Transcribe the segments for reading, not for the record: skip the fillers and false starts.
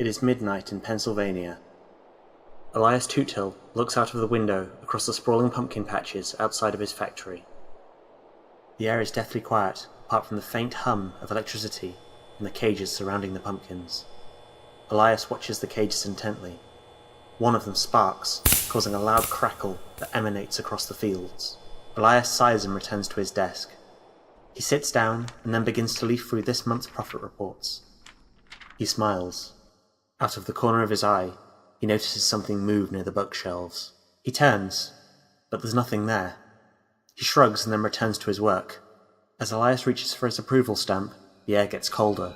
It is midnight in Pennsylvania. Elias Toothill looks out of the window across the sprawling pumpkin patches outside of his factory. The air is deathly quiet, apart from the faint hum of electricity in the cages surrounding the pumpkins. Elias watches the cages intently. One of them sparks, causing a loud crackle that emanates across the fields. Elias sighs and returns to his desk. He sits down and then begins to leaf through this month's profit reports. He smiles. Out of the corner of his eye, he notices something move near the bookshelves. He turns, but there's nothing there. He shrugs and then returns to his work. As Elias reaches for his approval stamp, the air gets colder,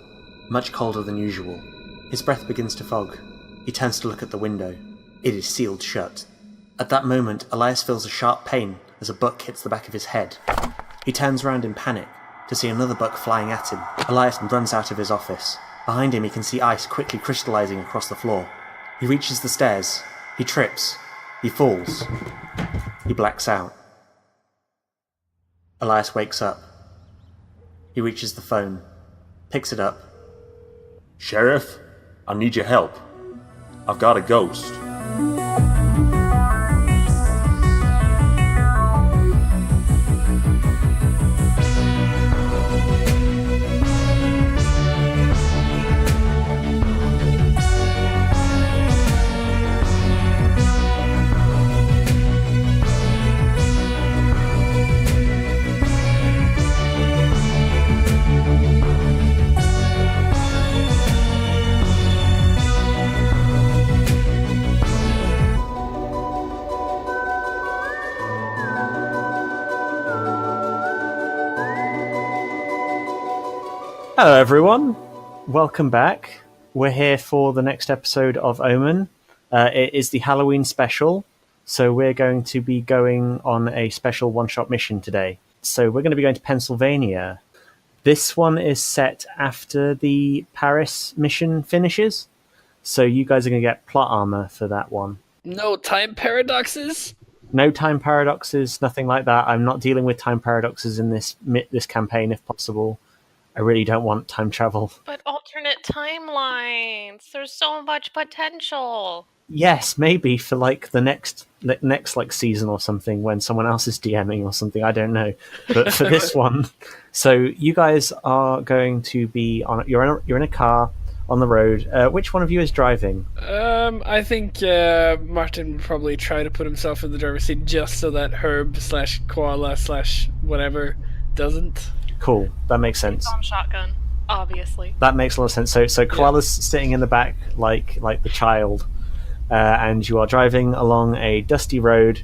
much colder than usual. His breath begins to fog. He turns to look at the window. It is sealed shut. At that moment, Elias feels a sharp pain as a book hits the back of his head. He turns around in panic to see another buck flying at him. Elias runs out of his office. Behind him he can see ice quickly crystallizing across the floor. He reaches the stairs. He trips. He falls. He blacks out. Elias wakes up. He reaches the phone, picks it up. Sheriff, I need your help. I've got a ghost. Hello everyone, welcome back. We're here for the next episode of O.M.E.N. It is the Halloween special, so we're going to be going on a special one-shot mission today. So we're going to be going to Pennsylvania. This one is set after the Paris mission finishes, so you guys are going to get plot armor for that one. No time paradoxes? No time paradoxes, nothing like that. I'm not dealing with time paradoxes in this campaign if possible. I really don't want time travel. But alternate timelines. There's so much potential. Yes, maybe for like the next like season or something when someone else is DMing or something. I don't know. But for this one, so you guys are going to be on. You're in a car on the road. Which one of you is driving? I think Martin would probably try to put himself in the driver's seat just so that Herb/Koala/whatever doesn't. Cool, that makes sense. On shotgun, obviously. That makes a lot of sense. So Koala's sitting in the back like the child, and you are driving along a dusty road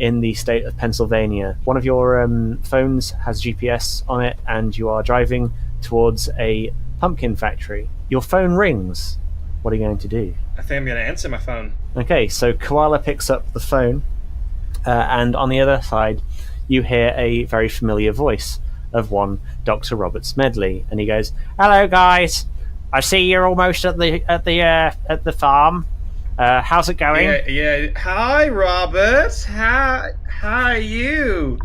in the state of Pennsylvania. One of your phones has GPS on it, and you are driving towards a pumpkin factory. Your phone rings. What are you going to do? I think I'm going to answer my phone. Okay, so Koala picks up the phone, and on the other side, you hear a very familiar voice of one Dr. Robert Smedley, and he goes, "Hello, guys. I see you're almost at the farm. How's it going?" Yeah. Hi, Robert. How are you,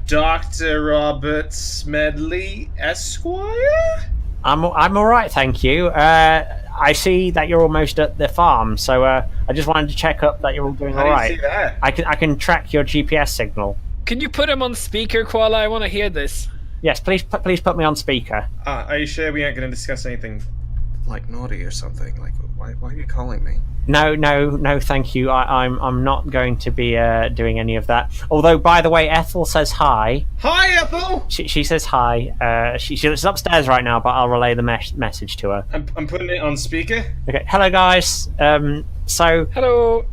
Dr. Robert Smedley, Esquire? I'm all right, thank you. I see that you're almost at the farm, so I just wanted to check up that you're all doing all right. How do you see that? I can track your GPS signal. Can you put him on speaker, Koala? I want to hear this. Yes, please put me on speaker. Are you sure we aren't going to discuss anything like naughty or something? Like, why are you calling me? No, thank you. I'm not going to be doing any of that. Although, by the way, Ethel says hi. Hi, Ethel! She says hi. She's upstairs right now, but I'll relay the message to her. I'm putting it on speaker. Okay, hello guys. Hello.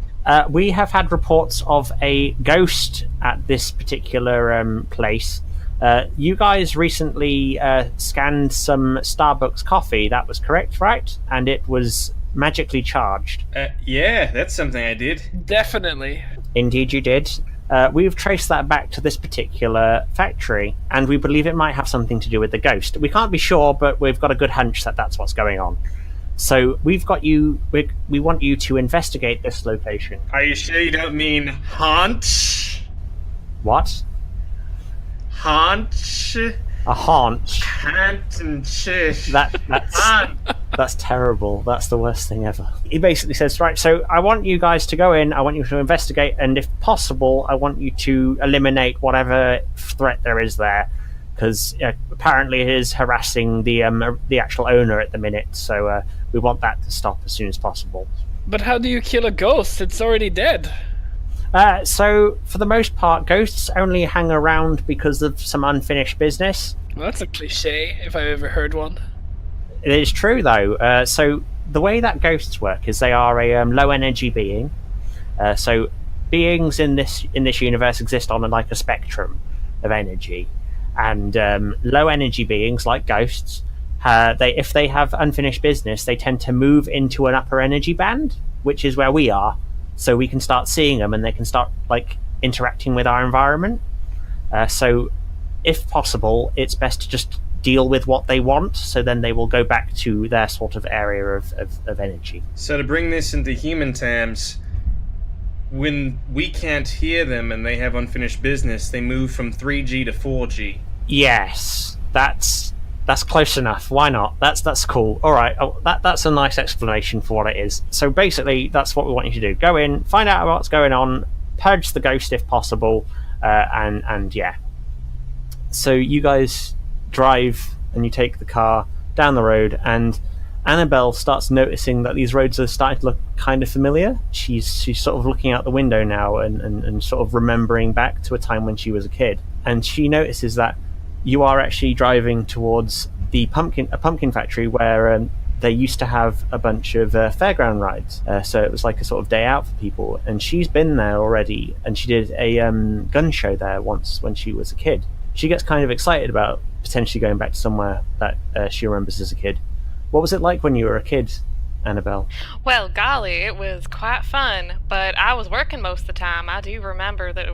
We have had reports of a ghost at this particular place. You guys recently scanned some Starbucks coffee, that was correct, right? And it was magically charged. Yeah, that's something I did. Definitely. Indeed you did. We've traced that back to this particular factory, and we believe it might have something to do with the ghost. We can't be sure, but we've got a good hunch that that's what's going on. So we've got you. We want you to investigate this location. Are you sure you don't mean haunt? What? Haunt? A haunch. Hampton shish. That's terrible. That's the worst thing ever. He basically says, right, so I want you guys to go in, I want you to investigate, and if possible, I want you to eliminate whatever threat there is there, because apparently it is harassing the actual owner at the minute, so we want that to stop as soon as possible. But how do you kill a ghost? It's already dead. So, for the most part, ghosts only hang around because of some unfinished business. Well, that's a cliche, if I've ever heard one. It is true, though. So, the way that ghosts work is they are a low-energy being. So, beings in this universe exist on like a spectrum of energy. And low-energy beings, like ghosts, if they have unfinished business, they tend to move into an upper energy band, which is where we are. So we can start seeing them and they can start like interacting with our environment. So if possible, it's best to just deal with what they want, so then they will go back to their sort of area of energy. So to bring this into human terms, when we can't hear them and they have unfinished business, they move from 3G to 4G. Yes, that's close enough. Why not? That's cool. All right, that's a nice explanation for what it is. So basically, that's what we want you to do. Go in, find out what's going on, purge the ghost if possible, and yeah. So you guys drive and you take the car down the road, and Annabelle starts noticing that these roads are starting to look kind of familiar. She's sort of looking out the window now and sort of remembering back to a time when she was a kid, and she notices that you are actually driving towards a pumpkin factory where they used to have a bunch of fairground rides. So it was like a sort of day out for people. And she's been there already, and she did a gun show there once when she was a kid. She gets kind of excited about potentially going back to somewhere that she remembers as a kid. What was it like when you were a kid, Annabelle? Well, golly, it was quite fun, but I was working most of the time. I do remember that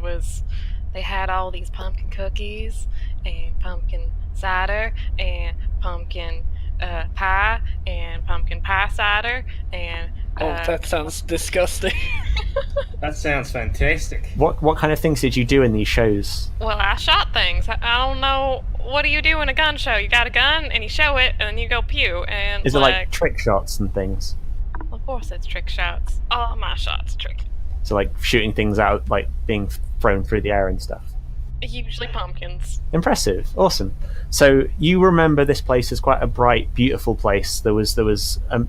they had all these pumpkin cookies and pumpkin cider and pumpkin pie and pumpkin pie cider and that sounds disgusting. That sounds fantastic. What kind of things did you do in these shows? well, I shot things. I don't know, what do you do in a gun show? You got a gun and you show it and then you go pew and Is it like trick shots and things? Of course it's trick shots. All my shots trick. So like shooting things out, like being thrown through the air and stuff. Usually pumpkins. Impressive, awesome. So you remember this place as quite a bright, beautiful place. There was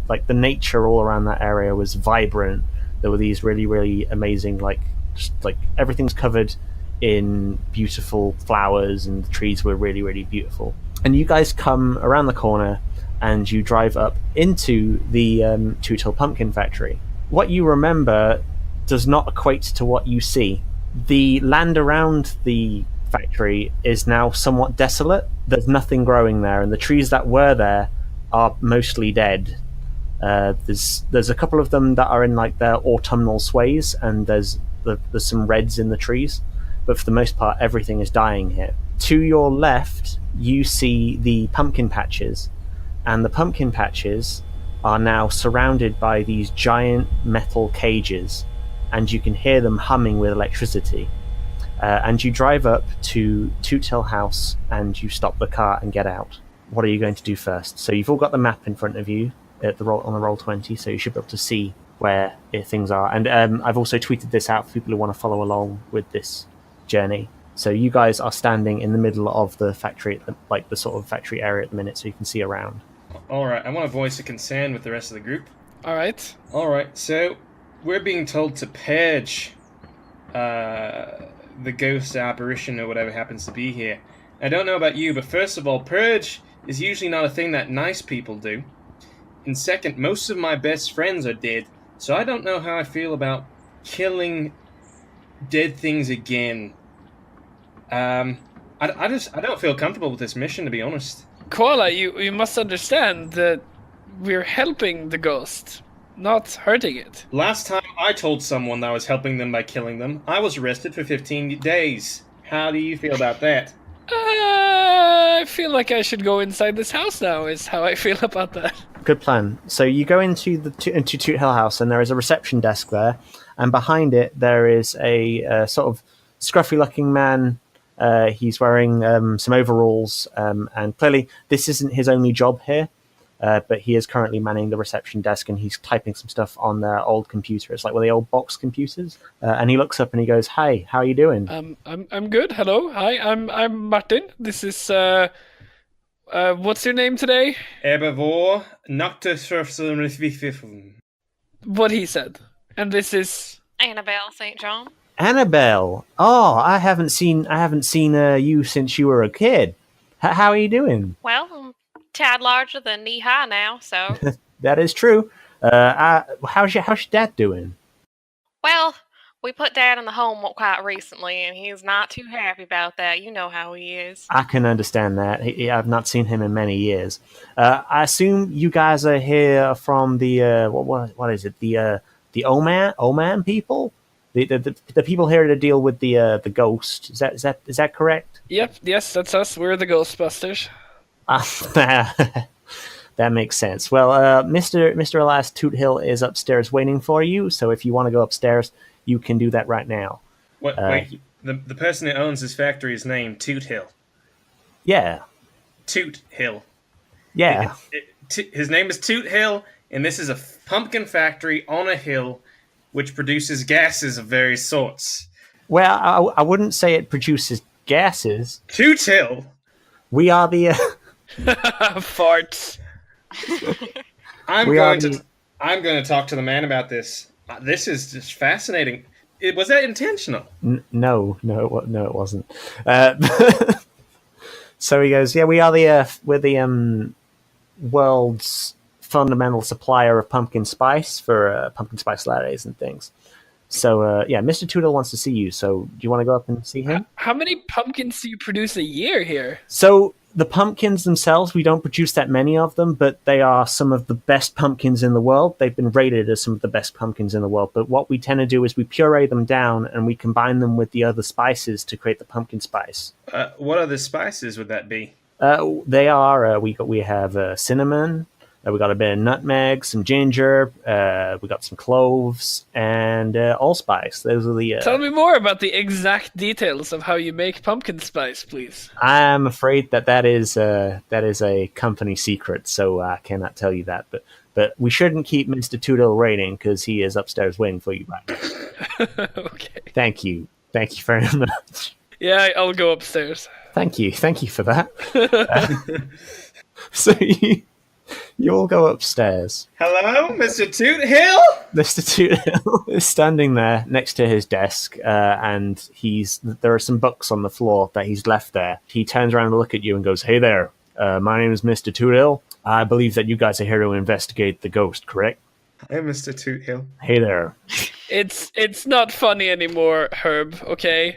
like the nature all around that area was vibrant. There were these really, really amazing, like everything's covered in beautiful flowers, and the trees were really, really beautiful. And you guys come around the corner and you drive up into the Toot Hill Pumpkin Factory. What you remember does not equate to what you see. The land around the factory is now somewhat desolate. There's nothing growing there, and the trees that were there are mostly dead. There's a couple of them that are in like their autumnal sways, and there's some reds in the trees, but for the most part, everything is dying here. To your left, you see the pumpkin patches, and the pumpkin patches are now surrounded by these giant metal cages, and you can hear them humming with electricity. And you drive up to Toot Hill House and you stop the car and get out. What are you going to do first? So you've all got the map in front of you on the Roll20, so you should be able to see where things are. And I've also tweeted this out for people who want to follow along with this journey. So you guys are standing in the middle of the factory, like the sort of factory area at the minute, so you can see around. Alright, I want to voice a concern with the rest of the group. Alright. Alright, so we're being told to purge the ghost apparition or whatever happens to be here. I don't know about you, but first of all, purge is usually not a thing that nice people do. And second, most of my best friends are dead, so I don't know how I feel about killing dead things again. I don't feel comfortable with this mission, to be honest. Koala, you must understand that we're helping the ghost, not hurting it. Last time I told someone that I was helping them by killing them, I was arrested for 15 days. How do you feel about that? I feel like I should go inside this house now, is how I feel about that. Good plan. So you go into Toot Hill House, and there is a reception desk there, and behind it there is a sort of scruffy-looking man He's wearing some overalls, and clearly this isn't his only job here. But he is currently manning the reception desk, and he's typing some stuff on their old computers, like the old box computers. And he looks up and he goes, "Hi, how are you doing?" I'm good. Hello, hi. I'm Martin. This is what's your name today? Ebervor, Noctus. What he said. And this is Annabelle St. John. Annabelle. Oh, I haven't seen you since you were a kid. How are you doing? Well, I'm a tad larger than knee high now, so. That is true. How's your dad doing? Well, we put Dad in the home quite recently, and he's not too happy about that. You know how he is. I can understand that. I've not seen him in many years. I assume you guys are here from the what is it? The O.M.E.N people? The people here to deal with the ghost. Is that correct? Yep, yes, that's us. We're the Ghostbusters. That makes sense. Well, Mr. Elias Toothill is upstairs waiting for you. So if you want to go upstairs, you can do that right now. Wait, the person who owns this factory is named Toothill. Yeah. Toothill. Yeah. His name is Toothill, and this is a pumpkin factory on a hill, which produces gases of various sorts. Well, I wouldn't say it produces gases. Toothill. We are the. Farts. I'm going to talk to the man about this. This is just fascinating. Was that intentional? No, it wasn't. So he goes, yeah, we're the world's fundamental supplier of pumpkin spice for pumpkin spice lattes and things. So yeah, Mr. Toodle wants to see you. So do you want to go up and see him? How many pumpkins do you produce a year here? So the pumpkins themselves, we don't produce that many of them, but they are some of the best pumpkins in the world. They've been rated as some of the best pumpkins in the world. But what we tend to do is we puree them down and we combine them with the other spices to create the pumpkin spice. What other spices would that be? They are we have cinnamon. We got a bit of nutmeg, some ginger. We got some cloves and allspice. Those are the. Tell me more about the exact details of how you make pumpkin spice, please. I'm afraid that is a company secret, so I cannot tell you that. But we shouldn't keep Mr. Toodle waiting because he is upstairs waiting for you right now. Okay. Thank you very much. Yeah, I'll go upstairs. Thank you for that. So you all go upstairs. Hello, Mr. Toothill? Mr. Toothill is standing there next to his desk, and there are some books on the floor that he's left there. He turns around to look at you and goes, "Hey there, my name is Mr. Toothill. I believe that you guys are here to investigate the ghost, correct?" I'm Mr. Toothill. Hey there. It's not funny anymore, Herb, okay?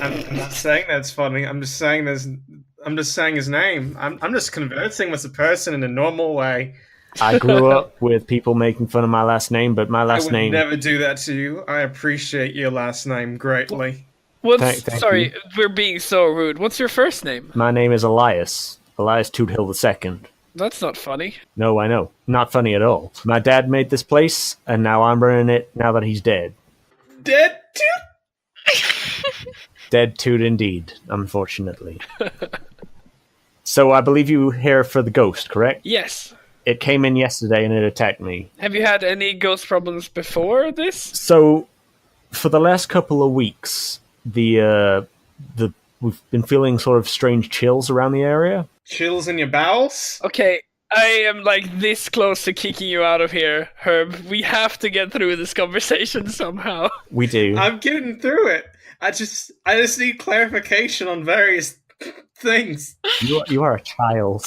I'm not saying that's funny. I'm just saying his name. I'm just conversing with the person in a normal way. I grew up with people making fun of my last name, but my last name... I would never do that to you. I appreciate your last name greatly. Sorry, we're being so rude. What's your first name? My name is Elias. Elias Toothill II. That's not funny. No, I know. Not funny at all. My dad made this place, and now I'm running it now that he's dead. Dead Toot? Dead Toot indeed, unfortunately. So I believe you were here for the ghost, correct? Yes. It came in yesterday and it attacked me. Have you had any ghost problems before this? So, for the last couple of weeks, we've been feeling sort of strange chills around the area. Chills in your bowels? Okay, I am like this close to kicking you out of here, Herb. We have to get through this conversation somehow. We do. I'm getting through it. I just need clarification on various things. You are a child.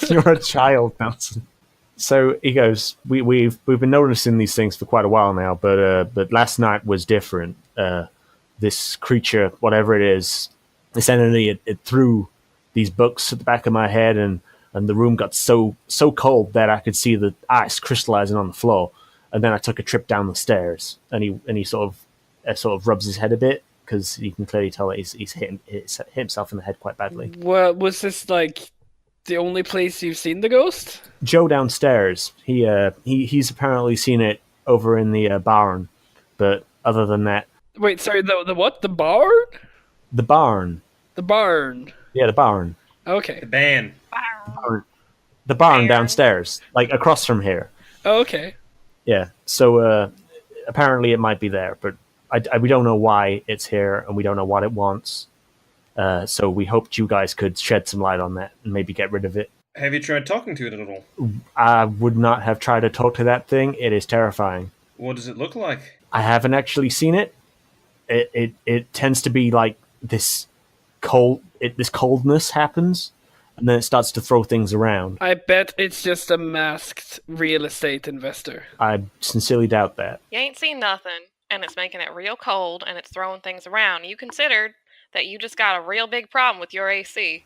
You're a child, Nelson. So he goes, we've been noticing these things for quite a while now, but last night was different. This creature, whatever it is, this entity, it threw these books at the back of my head, and the room got so cold that I could see the ice crystallizing on the floor. And then I took a trip down the stairs, and he sort of rubs his head a bit, because you can clearly tell that he's hit himself in the head quite badly. Well, was this like the only place you've seen the ghost? Joe downstairs, he's apparently seen it over in the barn, but other than that... Wait, sorry, the what? The barn? The barn. The barn. Yeah, the barn. Okay. The ban. The barn Barn. downstairs, like across from here. Okay. Yeah. So apparently it might be there, but we don't know why it's here, and we don't know what it wants. So we hoped you guys could shed some light on that and maybe get rid of it. Have you tried talking to it at all? I would not have tried to talk to that thing. It is terrifying. What does it look like? I haven't actually seen it. It tends to be like this this coldness happens, and then it starts to throw things around. I bet it's just a masked real estate investor. I sincerely doubt that. You ain't seen nothing, and it's making it real cold, and it's throwing things around. You considered that you just got a real big problem with your AC.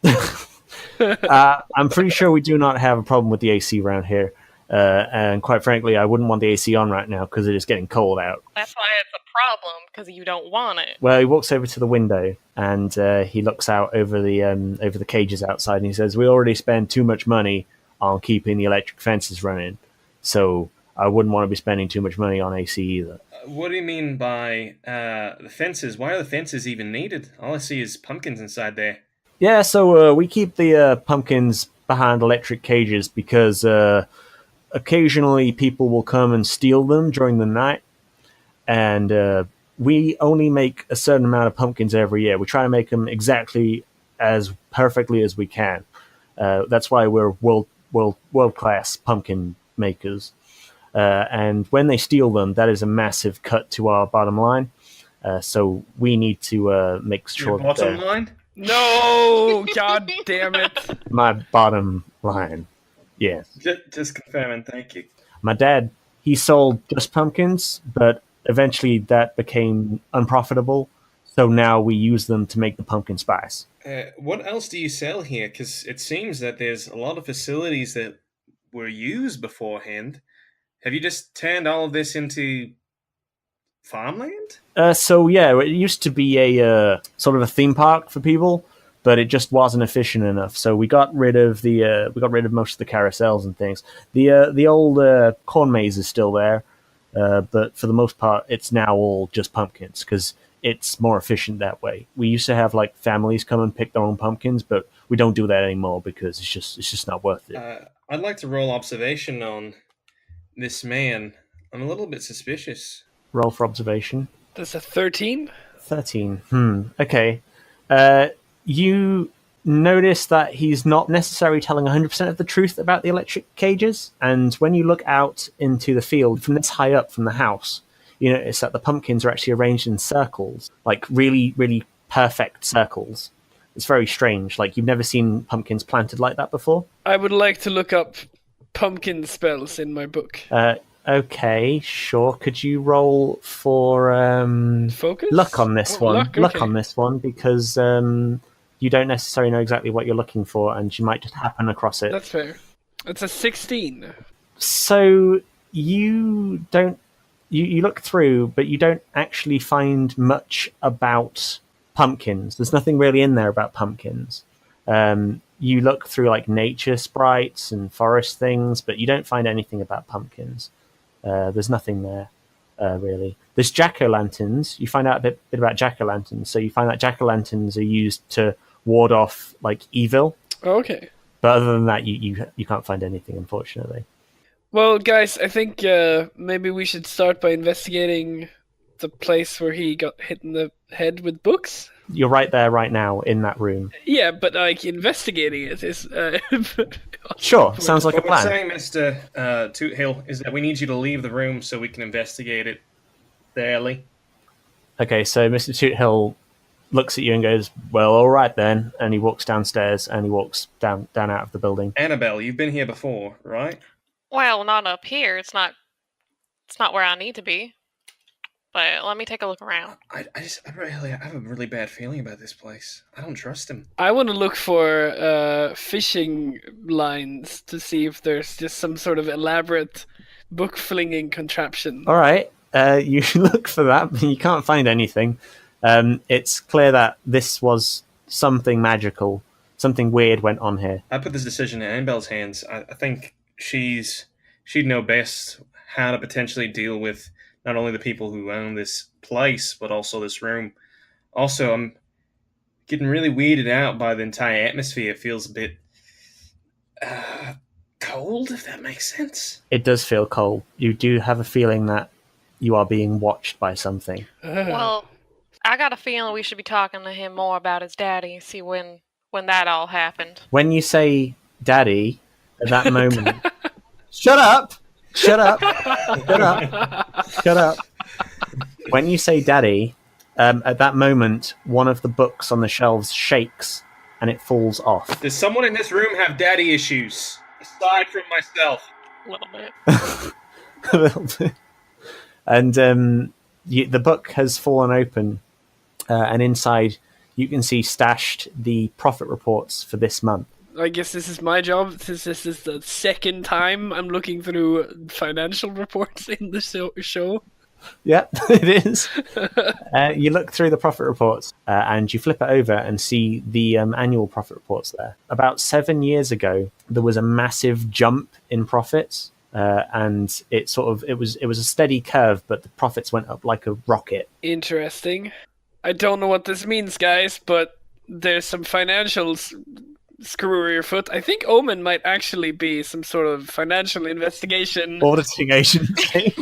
I'm pretty sure we do not have a problem with the AC around here. And quite frankly, I wouldn't want the AC on right now because it is getting cold out. That's why it's a problem, because you don't want it. Well, he walks over to the window and he looks out over the cages outside, and he says, "We already spend too much money on keeping the electric fences running, so I wouldn't want to be spending too much money on AC either." What do you mean by the fences? Why are the fences even needed? All I see is pumpkins inside there. Yeah, so we keep the pumpkins behind electric cages because occasionally people will come and steal them during the night, and we only make a certain amount of pumpkins every year. We try to make them exactly as perfectly as we can. That's why we're world class pumpkin makers. And when they steal them, that is a massive cut to our bottom line. So we need to make sure Your bottom that line? No! God damn it. my bottom line, yes. Just confirming, thank you. My dad, he sold just pumpkins, but eventually that became unprofitable. So now we use them to make the pumpkin spice. What else do you sell here? Because it seems that there's a lot of facilities that were used beforehand. Have you just turned all of this into farmland? So yeah, it used to be a sort of a theme park for people, but it just wasn't efficient enough. So we got rid of most of the carousels and things. The old corn maze is still there, but for the most part, it's now all just pumpkins because it's more efficient that way. We used to have like families come and pick their own pumpkins, but we don't do that anymore because it's just not worth it. I'd like to roll observation on this man. I'm a little bit suspicious. Roll for observation. That's a 13? 13. Okay. You notice that he's not necessarily telling 100% of the truth about the electric cages, and when you look out into the field from this high up from the house, you notice that the pumpkins are actually arranged in circles, like really, really perfect circles. It's very strange. Like, you've never seen pumpkins planted like that before. I would like to look up pumpkin spells in my book. Okay, sure. Could you roll for Focus? luck on this Oh, one? luck, okay. On this one because you don't necessarily know exactly what you're looking for, and you might just happen across it. That's fair. It's a 16. So you don't. You look through, but you don't actually find much about pumpkins. There's nothing really in there about pumpkins. You look through like nature sprites and forest things, but you don't find anything about pumpkins. There's nothing there, really. There's jack-o'-lanterns. You find out a bit about jack-o'-lanterns. So you find that jack-o'-lanterns are used to ward off like evil. Okay. But other than that, you can't find anything, unfortunately. Well, guys, I think maybe we should start by investigating the place where he got hit in the head with books. You're right there, right now, in that room. Yeah, but like investigating it is. Sure, sounds like a What we're plan. saying, Mr. Toothill, is that we need you to leave the room so we can investigate it thoroughly. Okay, so Mr. Toothill looks at you and goes, "Well, all right then," and he walks downstairs and he walks down out of the building. Annabelle, you've been here before, right? Well, not up here. It's not where I need to be. But let me take a look around. I have a really bad feeling about this place. I don't trust him. I want to look for fishing lines to see if there's just some sort of elaborate book flinging contraption. All right, you look for that, but you can't find anything. It's clear that this was something magical. Something weird went on here. I put this decision in Annabelle's hands. I think she'd know best how to potentially deal with not only the people who own this place, but also this room. Also, I'm getting really weirded out by the entire atmosphere. It feels a bit cold, if that makes sense. It does feel cold. You do have a feeling that you are being watched by something. Well, I got a feeling we should be talking to him more about his daddy, see when that all happened. When you say daddy, at that moment... Shut up! Shut up! Shut up! Shut up! When you say daddy, at that moment, one of the books on the shelves shakes and it falls off. Does someone in this room have daddy issues, aside from myself? A little bit. A little bit. And the book has fallen open, and inside you can see stashed the profit reports for this month. I guess this is my job, since this is the second time I'm looking through financial reports in the show. Yeah, it is. You look through the profit reports and you flip it over and see the annual profit reports there. About 7 years ago, there was a massive jump in profits, and it was a steady curve, but the profits went up like a rocket. Interesting. I don't know what this means, guys, but there's some financial screw your foot. I think O.M.E.N might actually be some sort of financial investigation Auditing agency.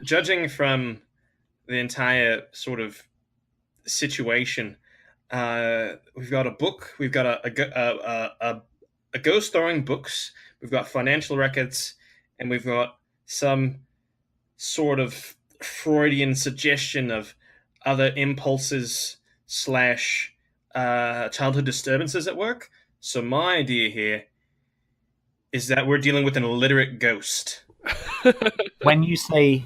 Judging from the entire sort of situation, we've got a book, we've got a ghost throwing books, we've got financial records, and we've got some sort of Freudian suggestion of other impulses / childhood disturbances at work. So my idea here is that we're dealing with an illiterate ghost. When you say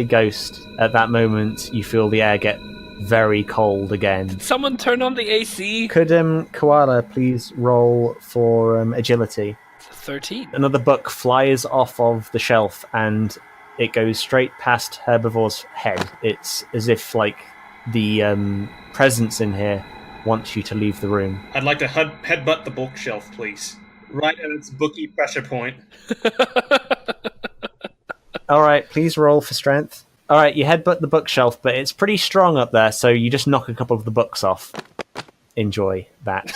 ghost, at that moment you feel the air get very cold again. Someone turn on the AC. Could Koala please roll for agility? 13. Another book flies off of the shelf and it goes straight past Herbivore's head. It's as if like the presence in here wants you to leave the room. I'd like to headbutt the bookshelf, please. Right at its bookie pressure point. Alright, please roll for strength. Alright, you headbutt the bookshelf, but it's pretty strong up there, so you just knock a couple of the books off. Enjoy that.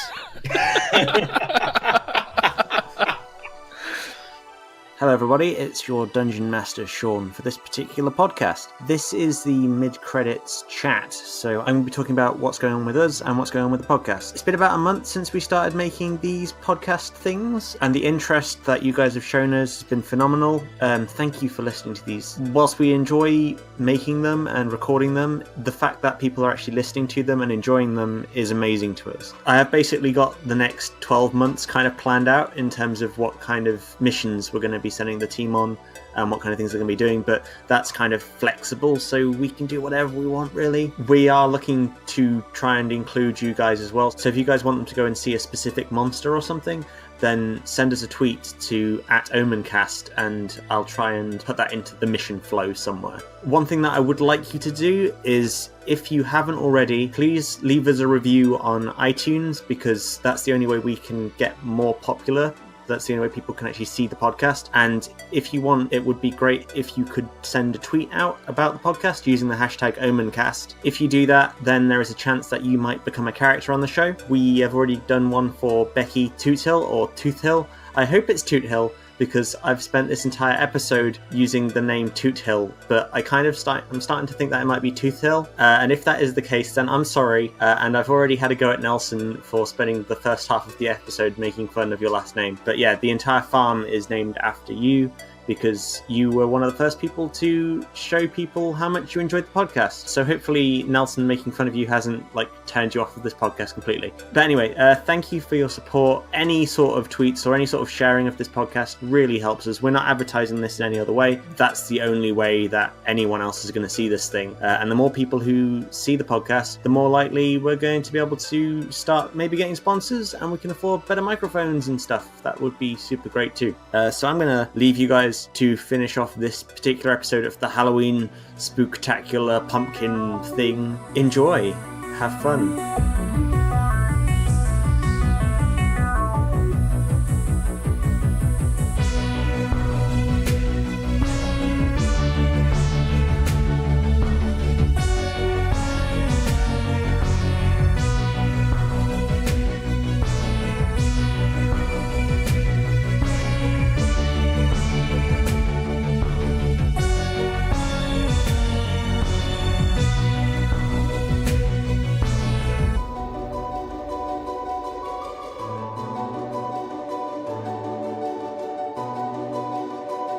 Hello everybody, it's your Dungeon Master Sean for this particular podcast. This is the mid-credits chat, so I'm going to be talking about what's going on with us and what's going on with the podcast. It's been about a month since we started making these podcast things, and the interest that you guys have shown us has been phenomenal. Thank you for listening to these. Whilst we enjoy making them and recording them, the fact that people are actually listening to them and enjoying them is amazing to us. I have basically got the next 12 months kind of planned out in terms of what kind of missions we're going to be sending the team on and what kind of things they're going to be doing, but that's kind of flexible, so we can do whatever we want, really. We are looking to try and include you guys as well, so if you guys want them to go and see a specific monster or something, then send us a tweet to @OMENcast and I'll try and put that into the mission flow somewhere. One thing that I would like you to do is, if you haven't already, please leave us a review on iTunes, because that's the only way we can get more popular. That's the only way people can actually see the podcast. And if you want, it would be great if you could send a tweet out about the podcast using the hashtag OMENcast. If you do that, then there is a chance that you might become a character on the show. We have already done one for Becky Toothill, or Toothill. I hope it's Toothill, because I've spent this entire episode using the name Toothill, but I'm starting to think that it might be Toothill. And if that is the case, then I'm sorry. And I've already had a go at Nelson for spending the first half of the episode making fun of your last name. But yeah, the entire farm is named after you, because you were one of the first people to show people how much you enjoyed the podcast. So hopefully Nelson making fun of you hasn't turned you off of this podcast completely. But anyway, thank you for your support. Any sort of tweets or any sort of sharing of this podcast really helps us. We're not advertising this in any other way. That's the only way that anyone else is going to see this thing. And the more people who see the podcast, the more likely we're going to be able to start maybe getting sponsors, and we can afford better microphones and stuff. That would be super great too. So I'm going to leave you guys to finish off this particular episode of the Halloween Spooktackular pumpkin thing. Enjoy. Have fun.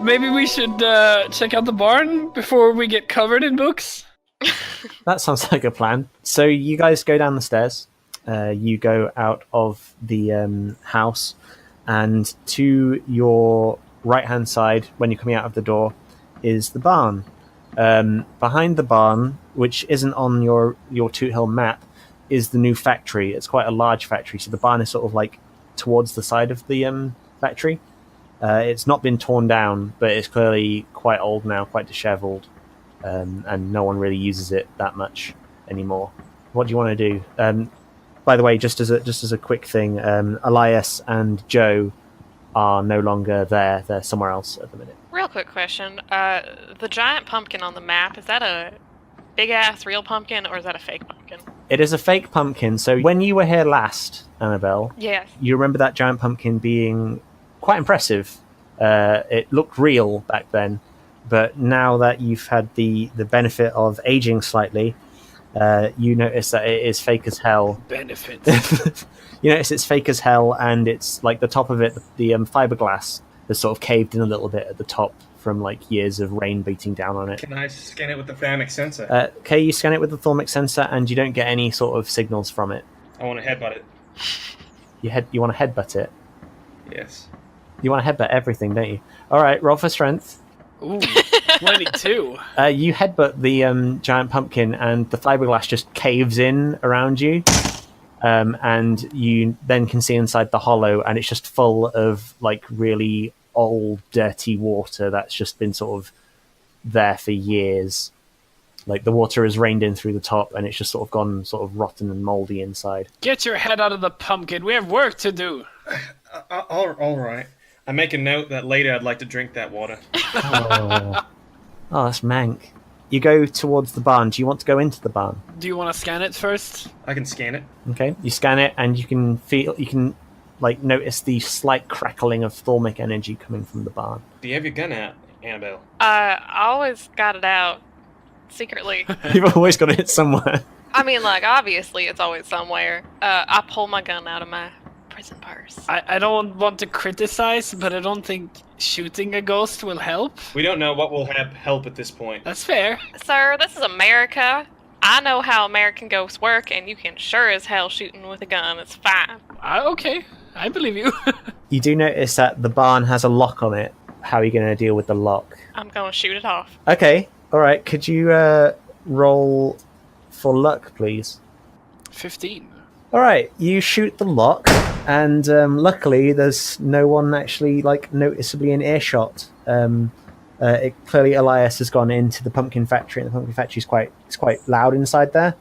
maybe we should check out the barn before we get covered in books. That sounds like a plan. So you guys go down the stairs. You go out of the house, and to your right-hand side, when you're coming out of the door, is the barn. Behind the barn, which isn't on your Toot Hill map, is the new factory. It's quite a large factory, so the barn is sort of like towards the side of the factory. It's not been torn down, but it's clearly quite old now, quite dishevelled, and no one really uses it that much anymore. What do you want to do? By the way, just as a quick thing, Elias and Joe are no longer there. They're somewhere else at the minute. Real quick question. The giant pumpkin on the map, is that a big-ass real pumpkin, or is that a fake pumpkin? It is a fake pumpkin. So when you were here last, Annabelle, Yes. you remember that giant pumpkin being quite impressive. It looked real back then, but now that you've had the benefit of aging slightly, you notice that it is fake as hell. Benefits. You notice it's fake as hell, and it's like the top of it, the fiberglass has sort of caved in a little bit at the top from like years of rain beating down on it. Can I scan it with the thermic sensor? Okay, you scan it with the thermic sensor, and you don't get any sort of signals from it. I want to headbutt it. You want to headbutt it. Yes. You want to headbutt everything, don't you? All right, roll for strength. Ooh, 22. You headbutt the giant pumpkin, and the fiberglass just caves in around you. And you then can see inside the hollow, and it's just full of like really old, dirty water that's just been sort of there for years. Like the water has rained in through the top, and it's just sort of gone sort of rotten and moldy inside. Get your head out of the pumpkin. We have work to do. All right. I make a note that later I'd like to drink that water. Oh, that's mank. You go towards the barn. Do you want to go into the barn? Do you want to scan it first? I can scan it. Okay. You scan it, and you can like notice the slight crackling of thermic energy coming from the barn. Do you have your gun out, Annabelle? I always got it out secretly. You've always got it somewhere. I mean, like, obviously it's always somewhere. I pull my gun out of my prison purse. I don't want to criticize, but I don't think shooting a ghost will help. We don't know what will help at this point. That's fair. Sir, this is America. I know how American ghosts work, and you can sure as hell shooting with a gun. It's fine. Okay, I believe you. You do notice that the barn has a lock on it. How are you going to deal with the lock? I'm going to shoot it off. Okay, all right. Could you roll for luck, please? 15. All right, you shoot the lock, and luckily there's no one actually like noticeably in earshot. Clearly Elias has gone into the pumpkin factory, and the pumpkin factory is quite loud inside there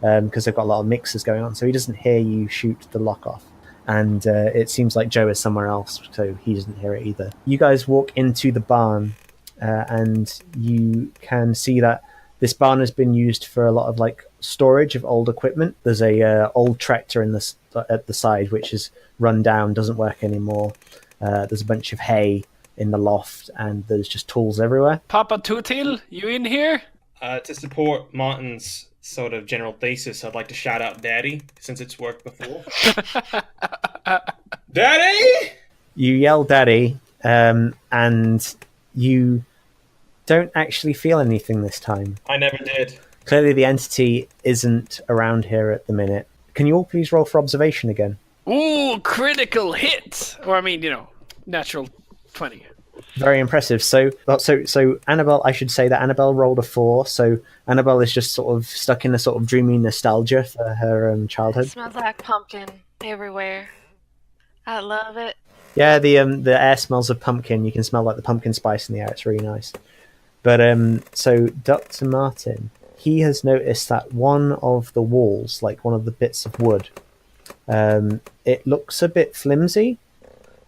because they've got a lot of mixers going on, so he doesn't hear you shoot the lock off. And it seems like Joe is somewhere else, so he doesn't hear it either. You guys walk into the barn, and you can see that this barn has been used for a lot of like storage of old equipment. There's a old tractor at the side which is run down, doesn't work anymore. There's a bunch of hay in the loft, and there's just tools everywhere. Papa Tootil, you in here? To support Martin's sort of general thesis, I'd like to shout out Daddy, since it's worked before. Daddy! You yell Daddy, and you don't actually feel anything this time. I never did. Clearly the entity isn't around here at the minute. Can you all please roll for observation again? Ooh, critical hit! Or, I mean, natural 20. Very impressive. So Annabelle, I should say that Annabelle rolled a 4, so Annabelle is just sort of stuck in a sort of dreamy nostalgia for her childhood. It smells like pumpkin everywhere. I love it. Yeah, the air smells of pumpkin. You can smell like the pumpkin spice in the air. It's really nice. But so Dr. Martin, he has noticed that one of the walls, like one of the bits of wood, it looks a bit flimsy.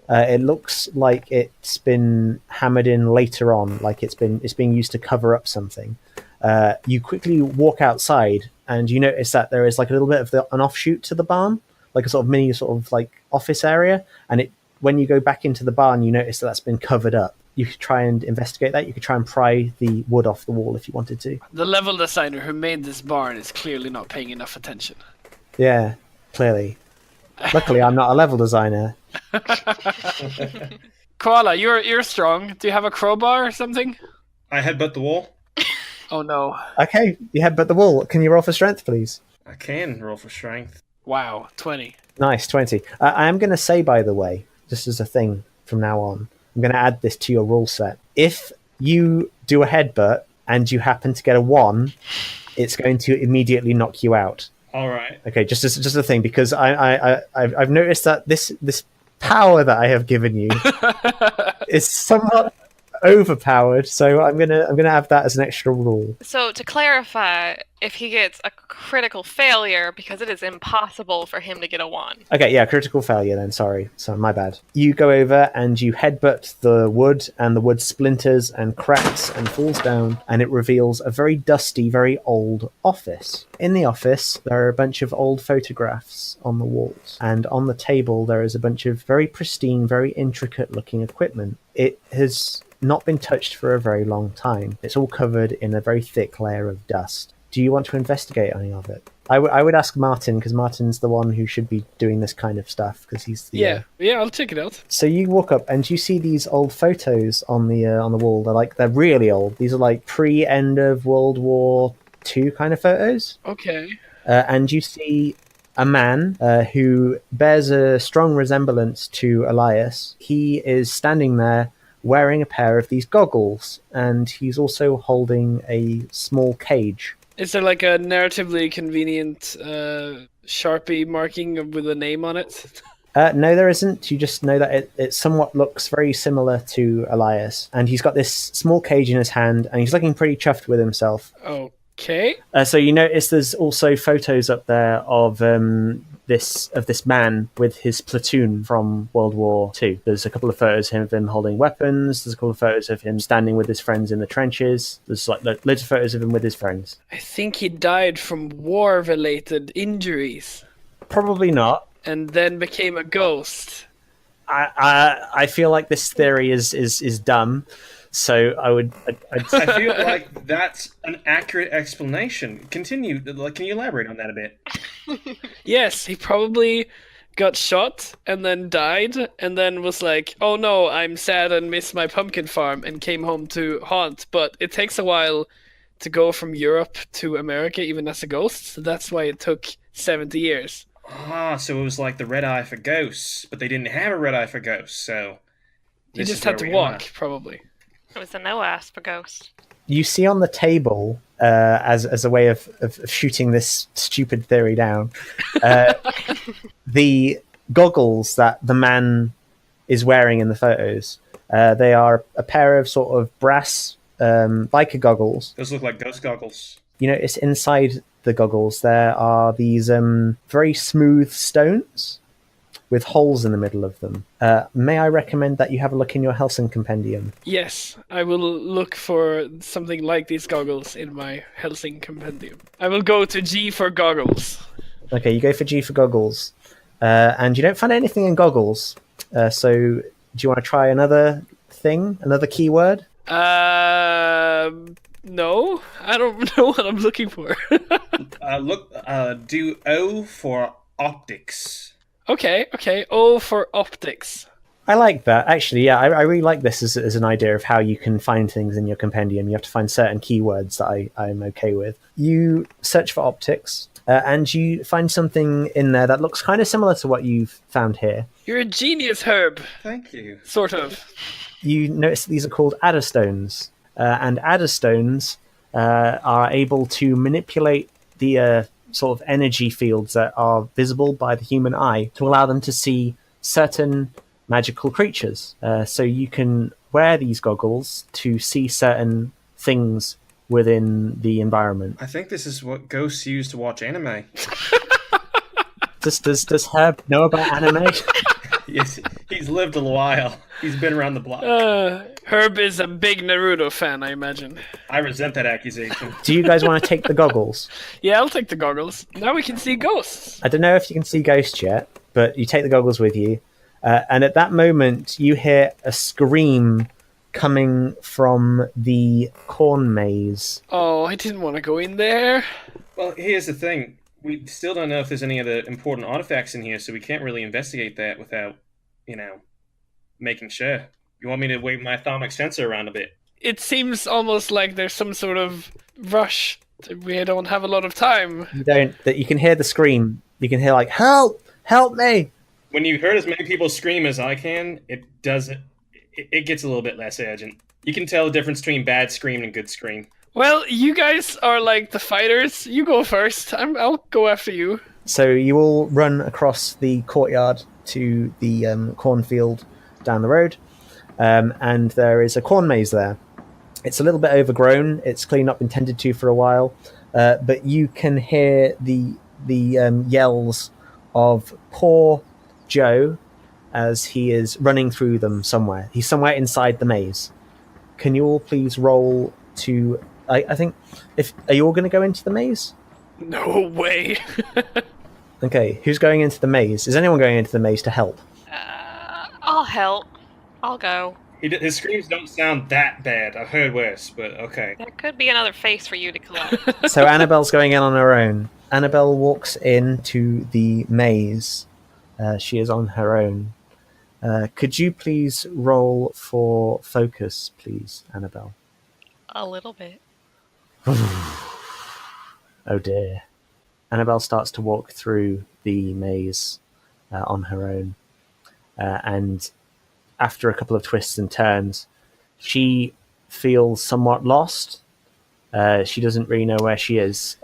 It looks like it's been hammered in later on, like it's being used to cover up something. You quickly walk outside, and you notice that there is like a little bit of an offshoot to the barn, like a sort of mini sort of like office area. And when you go back into the barn, you notice that that's been covered up. You could try and investigate that. You could try and pry the wood off the wall if you wanted to. The level designer who made this barn is clearly not paying enough attention. Yeah, clearly. Luckily, I'm not a level designer. Koala, you're strong. Do you have a crowbar or something? I headbutt the wall. Oh no. Okay, you headbutt the wall. Can you roll for strength, please? I can roll for strength. Wow, 20. Nice, 20. I am going to say, by the way, just as a thing from now on, I'm going to add this to your rule set. If you do a headbutt and you happen to get a 1, it's going to immediately knock you out. All right. Okay, just a thing, because I've noticed that this power that I have given you is somewhat overpowered, so I'm gonna have that as an extra rule. So to clarify, if he gets a critical failure, because it is impossible for him to get a 1. Okay, yeah, critical failure then, sorry, my bad. You go over and you headbutt the wood, and the wood splinters and cracks and falls down, and it reveals a very dusty, very old office. In the office, there are a bunch of old photographs on the walls, and on the table there is a bunch of very pristine, very intricate looking equipment. It has not been touched for a very long time. It's all covered in a very thick layer of dust. Do you want to investigate any of it? I would ask Martin, because Martin's the one who should be doing this kind of stuff, because he's the... Yeah, I'll check it out. So you walk up and you see these old photos on the wall. They're really old. These are like pre-end of World War II kind of photos. Okay. And you see a man who bears a strong resemblance to Elias. He is standing there wearing a pair of these goggles, and he's also holding a small cage. Is there like a narratively convenient Sharpie marking with a name on it? No, there isn't. You just know that it somewhat looks very similar to Elias. And he's got this small cage in his hand, and he's looking pretty chuffed with himself. Okay. So you notice there's also photos up there of this man with his platoon from World War II. There's a couple of photos of him holding weapons. There's a couple of photos of him standing with his friends in the trenches. There's like loads of photos of him with his friends. I think he died from war-related injuries. Probably not. And then became a ghost. I feel like this theory is dumb. So I feel like that's an accurate explanation. Continue. Can you elaborate on that a bit? Yes, he probably got shot and then died and then was like, oh no, I'm sad and miss my pumpkin farm, and came home to haunt. But it takes a while to go from Europe to America, even as a ghost. So that's why it took 70 years. Ah, so it was like the red eye for ghosts, but they didn't have a red eye for ghosts, so... He just had to walk, probably. It was a no ass for ghost. You see on the table, as a way of shooting this stupid theory down, the goggles that the man is wearing in the photos. They are a pair of sort of brass biker goggles. Those look like ghost goggles. You notice inside the goggles there are these very smooth stones with holes in the middle of them. May I recommend that you have a look in your Helsing compendium? Yes, I will look for something like these goggles in my Helsing compendium. I will go to G for goggles. Okay, you go for G for goggles. And you don't find anything in goggles. So do you want to try another thing? Another keyword? No. I don't know what I'm looking for. Do O for optics. Okay. O for optics. I like that. Actually, yeah, I really like this as an idea of how you can find things in your compendium. You have to find certain keywords that I'm okay with. You search for optics, and you find something in there that looks kind of similar to what you've found here. You're a genius, Herb. Thank you. Sort of. You notice that these are called adderstones, and adderstones are able to manipulate the sort of energy fields that are visible by the human eye to allow them to see certain magical creatures. So you can wear these goggles to see certain things within the environment. I think this is what ghosts use to watch anime. Does Herb know about anime? Yes, he's lived a while. He's been around the block. Herb is a big Naruto fan, I imagine. I resent that accusation. Do you guys want to take the goggles? Yeah, I'll take the goggles. Now we can see ghosts. I don't know if you can see ghosts yet, but you take the goggles with you. And at that moment, you hear a scream coming from the corn maze. Oh, I didn't want to go in there. Well, here's the thing. We still don't know if there's any other important artifacts in here, so we can't really investigate that without, making sure. You want me to wave my thermic sensor around a bit? It seems almost like there's some sort of rush. We don't have a lot of time. You don't. That you can hear the scream. You can hear like, "Help! Help me!" When you've heard as many people scream as I can, it gets a little bit less urgent. You can tell the difference between bad scream and good scream. Well, you guys are like the fighters. You go first. I'll go after you. So you all run across the courtyard to the cornfield down the road, and there is a corn maze there. It's a little bit overgrown. It's clearly not been tended to for a while, but you can hear the yells of poor Joe as he is running through them somewhere. He's somewhere inside the maze. Can you all please roll to... I think... Are you all going to go into the maze? No way. Okay, who's going into the maze? Is anyone going into the maze to help? I'll help. I'll go. His screams don't sound that bad. I've heard worse, but okay. There could be another face for you to collect. So Annabelle's going in on her own. Annabelle walks into the maze. She is on her own. Could you please roll for focus, please, Annabelle? A little bit. Oh dear. Annabelle starts to walk through the maze on her own. And after a couple of twists and turns, she feels somewhat lost. She doesn't really know where she is.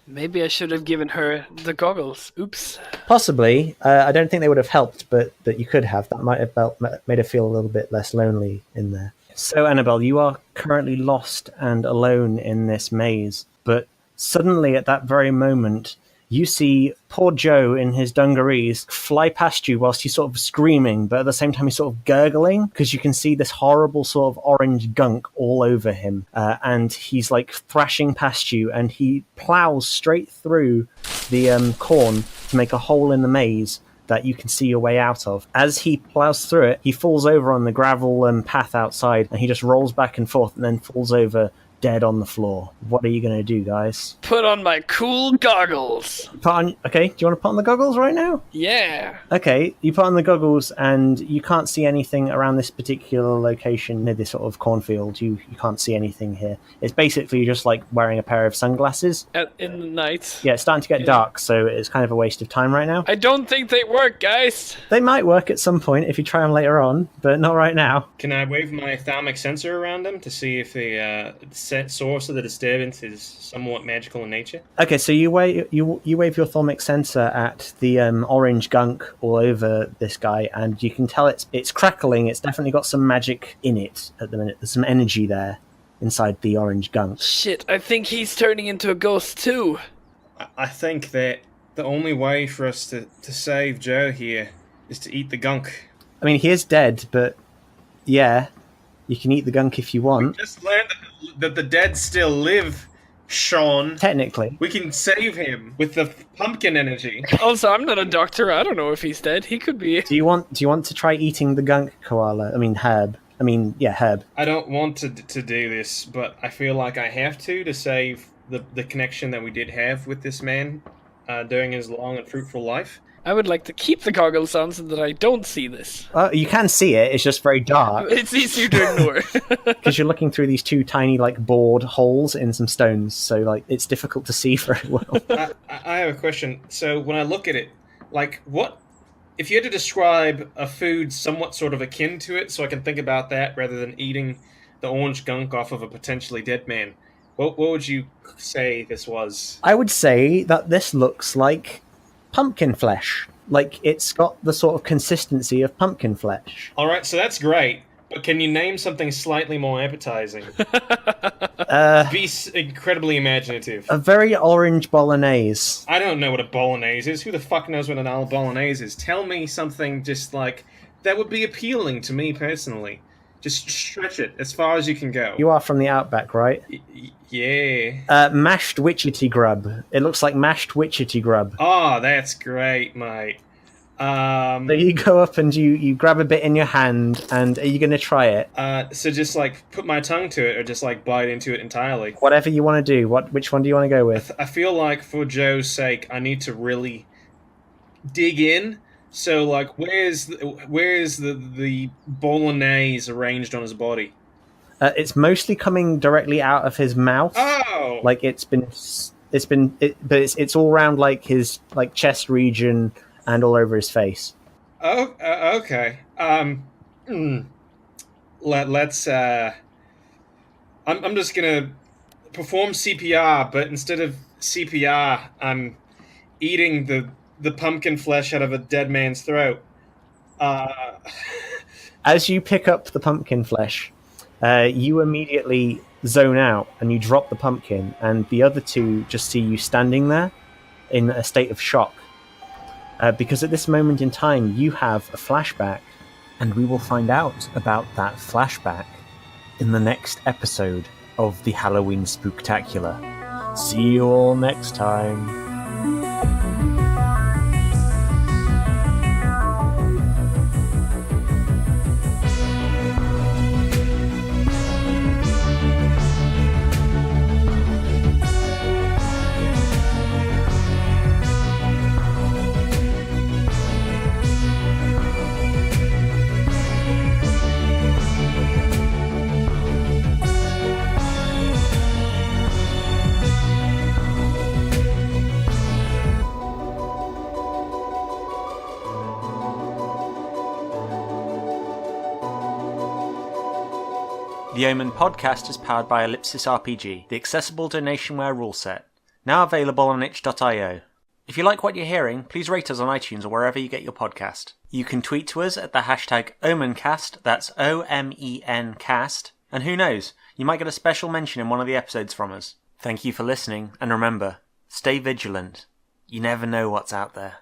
Maybe I should have given her the goggles. Oops. Possibly. I don't think they would have helped, but you could have. That might have made her feel a little bit less lonely in there. So, Annabelle, you are currently lost and alone in this maze, but suddenly at that very moment, you see poor Joe in his dungarees fly past you whilst he's sort of screaming, but at the same time he's sort of gurgling, because you can see this horrible sort of orange gunk all over him. And he's like thrashing past you, and he plows straight through the corn to make a hole in the maze that you can see your way out of. As he plows through it, he falls over on the gravel path outside, and he just rolls back and forth and then falls over dead on the floor. What are you going to do, guys? Put on my cool goggles. Okay, do you want to put on the goggles right now? Yeah. Okay, you put on the goggles and you can't see anything around this particular location near this sort of cornfield. You can't see anything here. It's basically just like wearing a pair of sunglasses. In the night. Yeah, it's starting to get dark, so it's kind of a waste of time right now. I don't think they work, guys. They might work at some point if you try them later on, but not right now. Can I wave my thermic sensor around him to see if the source of the disturbance is somewhat magical in nature? Okay, so you wave your thermic sensor at the orange gunk all over this guy, and you can tell it's crackling. It's definitely got some magic in it at the minute. There's some energy there inside the orange gunk. Shit, I think he's turning into a ghost too. I think that the only way for us to save Joe here is to eat the gunk. I mean, he is dead, but yeah, you can eat the gunk if you want. Just learned that the dead still live, Sean. Technically. We can save him with the pumpkin energy. Also, I'm not a doctor. I don't know if he's dead. He could be. Do you want to try eating the gunk, Koala? I mean, Herb. Herb. I don't want to do this, but I feel like I have to save the connection that we did have with this man during his long and fruitful life. I would like to keep the goggles on so that I don't see this. You can see it, it's just very dark. It's easier to ignore. Because you're looking through these two tiny, bored holes in some stones, so, it's difficult to see very well. I have a question. So, when I look at it, what... If you had to describe a food somewhat sort of akin to it, so I can think about that rather than eating the orange gunk off of a potentially dead man, what would you say this was? I would say that this looks like pumpkin flesh. It's got the sort of consistency of pumpkin flesh. Alright, so that's great, but can you name something slightly more appetizing? Be incredibly imaginative. A very orange bolognese. I don't know what a bolognese is. Who the fuck knows what an old bolognese is? Tell me something just that would be appealing to me personally. Just stretch it as far as you can go. You are from the Outback, right? Yeah. Mashed witchetty grub. It looks like mashed witchetty grub. Oh, that's great, mate. So you go up and you grab a bit in your hand, and are you going to try it? So just put my tongue to it, or just bite into it entirely? Whatever you want to do. Which one do you want to go with? I feel like for Joe's sake, I need to really dig in So, like, where's the bolognese arranged on his body? It's mostly coming directly out of his mouth. Oh, Like but it's all around like his like chest region and all over his face. oh, okay. Let's. I'm just gonna perform CPR, but instead of CPR, I'm eating the pumpkin flesh out of a dead man's throat. Uh, As you pick up the pumpkin flesh, you immediately zone out and you drop the pumpkin, and the other two just see you standing there in a state of shock. Because at this moment in time, you have a flashback, and we will find out about that flashback in the next episode of the Halloween Spooktackular. See you all next time. The O.M.E.N podcast is powered by Ellipsis RPG, the accessible donationware rule set, now available on itch.io. If you like what you're hearing, please rate us on iTunes or wherever you get your podcast. You can tweet to us at the hashtag OMENcast, that's O-M-E-N cast, and who knows, you might get a special mention in one of the episodes from us. Thank you for listening, and remember, stay vigilant. You never know what's out there.